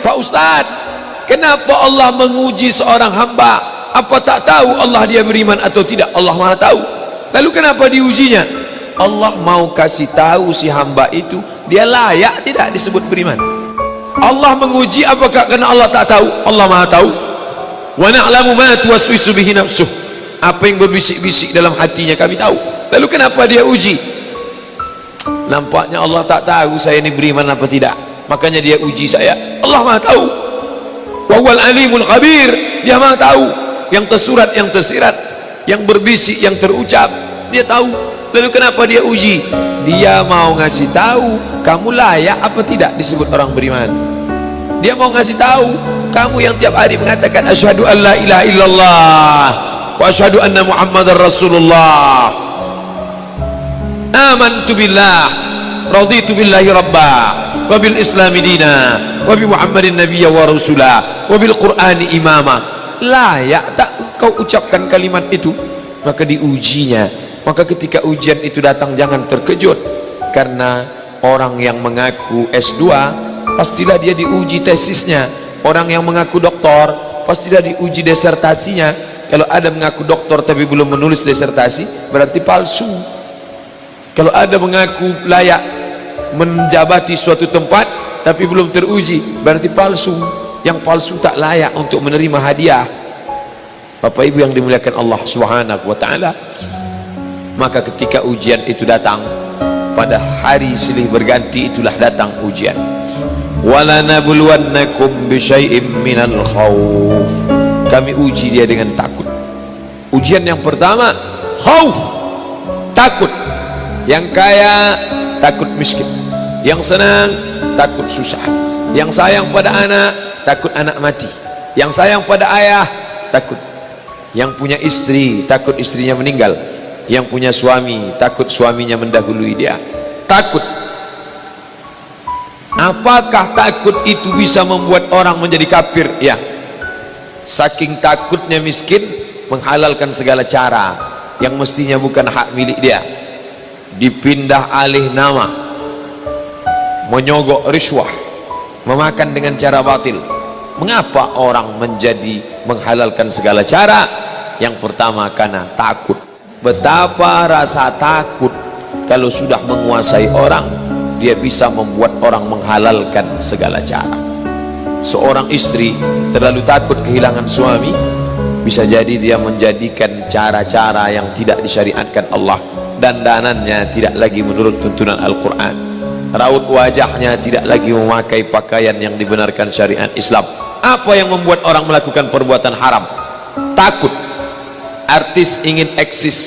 Pak Ustaz, kenapa Allah menguji seorang hamba? Apa tak tahu Allah dia beriman atau tidak? Allah Maha tahu. Lalu kenapa diujinya? Allah mau kasih tahu si hamba itu dia layak tidak disebut beriman. Allah menguji apakah karena Allah tak tahu? Allah Maha tahu. Wa na'lamu ma tuwaswisu bihi nafsuh. Apa yang berbisik-bisik dalam hatinya kami tahu. Lalu kenapa dia uji? Nampaknya Allah tak tahu saya ini beriman apa tidak, makanya dia uji saya. Allah Maha tahu. Wa huwal alimul khabir. Dia Maha tahu yang tersurat, yang tersirat, yang berbisik, yang terucap, dia tahu. Lalu kenapa dia uji? Dia mau ngasih tahu kamu layak apa tidak disebut orang beriman. Dia mau ngasih tahu kamu yang tiap hari mengatakan asyhadu an la ilaha illallah wa asyhadu anna muhammadar rasulullah, amantu billah, raditu billahi rabba, wa bil islami dina, wa bi muhammadin nabiyya wa rasulah, wa bil qur'ani imama. Layak tak kau ucapkan kalimat itu? Maka diujinya. Maka ketika ujian itu datang jangan terkejut, karena orang yang mengaku S2 pastilah dia diuji tesisnya. Orang yang mengaku doktor pastilah diuji disertasinya. Kalau ada mengaku doktor tapi belum menulis disertasi, berarti palsu. Kalau ada mengaku layak menjabati suatu tempat tapi belum teruji, berarti palsu. Yang palsu tak layak untuk menerima hadiah. Bapak Ibu yang dimuliakan Allah Subhanahu wa taala, maka ketika ujian itu datang, pada hari silih berganti itulah datang ujian. Walanabluwannakum bisyai'im minal khauf. Kami uji dia dengan takut. Ujian yang pertama khauf, takut. Yang kaya takut miskin, yang senang takut susah, yang sayang pada anak takut anak mati, yang sayang pada ayah takut, yang punya istri takut istrinya meninggal, yang punya suami takut suaminya mendahului dia. Takut. Apakah takut itu bisa membuat orang menjadi kafir? Ya, saking takutnya miskin menghalalkan segala cara yang mestinya bukan hak milik dia, dipindah alih nama, menyogok riswah, memakan dengan cara batil. Mengapa orang menjadi menghalalkan segala cara? Yang pertama karena takut. Betapa rasa takut kalau sudah menguasai orang, dia bisa membuat orang menghalalkan segala cara. Seorang istri terlalu takut kehilangan suami, bisa jadi dia menjadikan cara-cara yang tidak disyariatkan Allah. Dandanannya tidak lagi menurut tuntunan Al-Quran, raut wajahnya tidak lagi memakai pakaian yang dibenarkan syariat Islam. Apa yang membuat orang melakukan perbuatan haram? Takut. Artis ingin eksis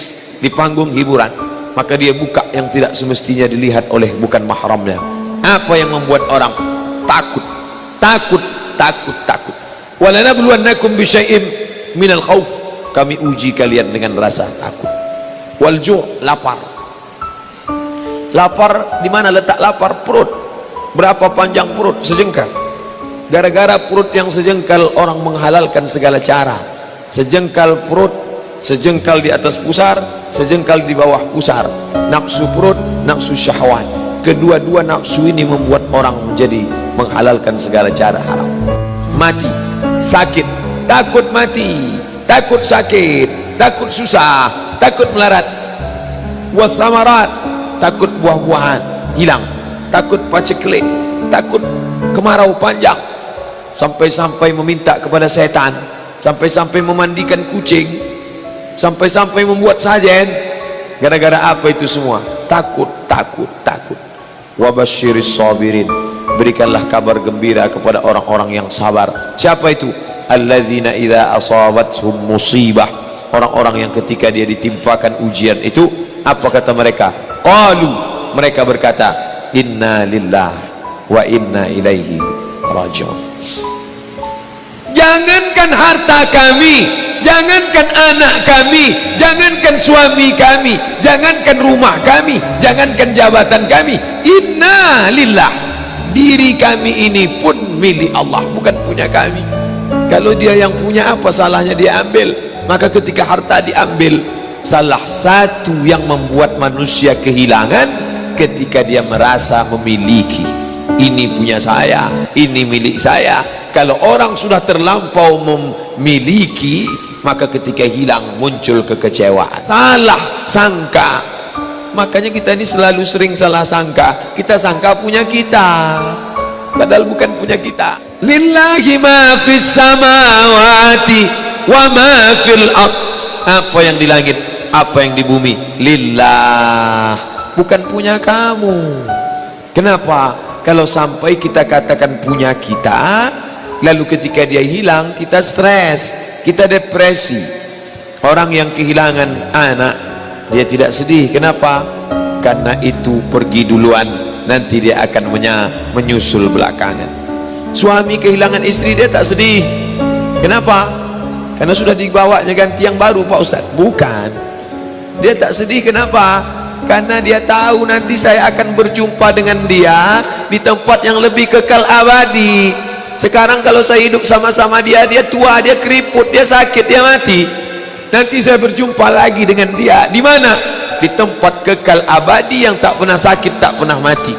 di panggung hiburan, maka dia buka yang tidak semestinya dilihat oleh bukan mahramnya. Apa yang membuat orang takut? Takut, takut, takut. Walanabluwannakum bisyai'im minal khauf. Kami uji kalian dengan rasa takut. Walju', lapar. Lapar di mana letak lapar? Perut. Berapa panjang perut? Sejengkal. Gara-gara perut yang sejengkal orang menghalalkan segala cara. Sejengkal perut, sejengkal di atas pusar, sejengkal di bawah pusar. Nafsu perut, nafsu syahwat. Kedua-dua nafsu ini membuat orang menjadi menghalalkan segala cara haram. Mati, sakit, takut mati, takut sakit, takut susah, takut melarat. Wathamarat, takut buah-buahan hilang, takut paceklik, takut kemarau panjang, sampai-sampai meminta kepada setan, sampai-sampai memandikan kucing, sampai-sampai membuat sajen. Gara-gara apa itu semua? Takut, takut, takut. Wabasyiris sabirin. Berikanlah kabar gembira kepada orang-orang yang sabar. Siapa itu? Alladzina idza asabathum musibah. Orang-orang yang ketika dia ditimpakan ujian itu, apa kata mereka? Qalu, mereka berkata, inna lillahi wa inna ilaihi raji'un. Jangankan harta kami, jangankan anak kami, jangankan suami kami, jangankan rumah kami, jangankan jabatan kami, inna lillah, diri kami ini pun milik Allah, bukan punya kami. Kalau dia yang punya, apa salahnya dia ambil? Maka ketika harta diambil, salah satu yang membuat manusia kehilangan ketika dia merasa memiliki. ini punya saya, ini milik saya. Kalau orang sudah terlampau memiliki, maka ketika hilang muncul kekecewaan, salah sangka. Makanya kita ini selalu sering salah sangka. Kita sangka punya kita, padahal bukan punya kita. Lillahi ma fis samawati wa ma fil ardh. Apa yang di langit, apa yang di bumi, lillah, bukan punya kamu. Kenapa? Kalau sampai kita katakan punya kita, lalu ketika dia hilang kita stres, kita depresi. Orang yang kehilangan anak, dia tidak sedih. Kenapa? Karena itu pergi duluan, nanti dia akan menyusul belakangan. Suami kehilangan istri, dia tak sedih. Kenapa? Karena sudah dibawanya ganti yang baru, Pak Ustadz. Bukan, dia tak sedih. Kenapa? Karena dia tahu nanti saya akan berjumpa dengan dia di tempat yang lebih kekal abadi. Sekarang kalau saya hidup sama-sama dia, dia tua, dia keriput, dia sakit, dia mati. Nanti saya berjumpa lagi dengan dia di mana? Di tempat kekal abadi yang tak pernah sakit, tak pernah mati.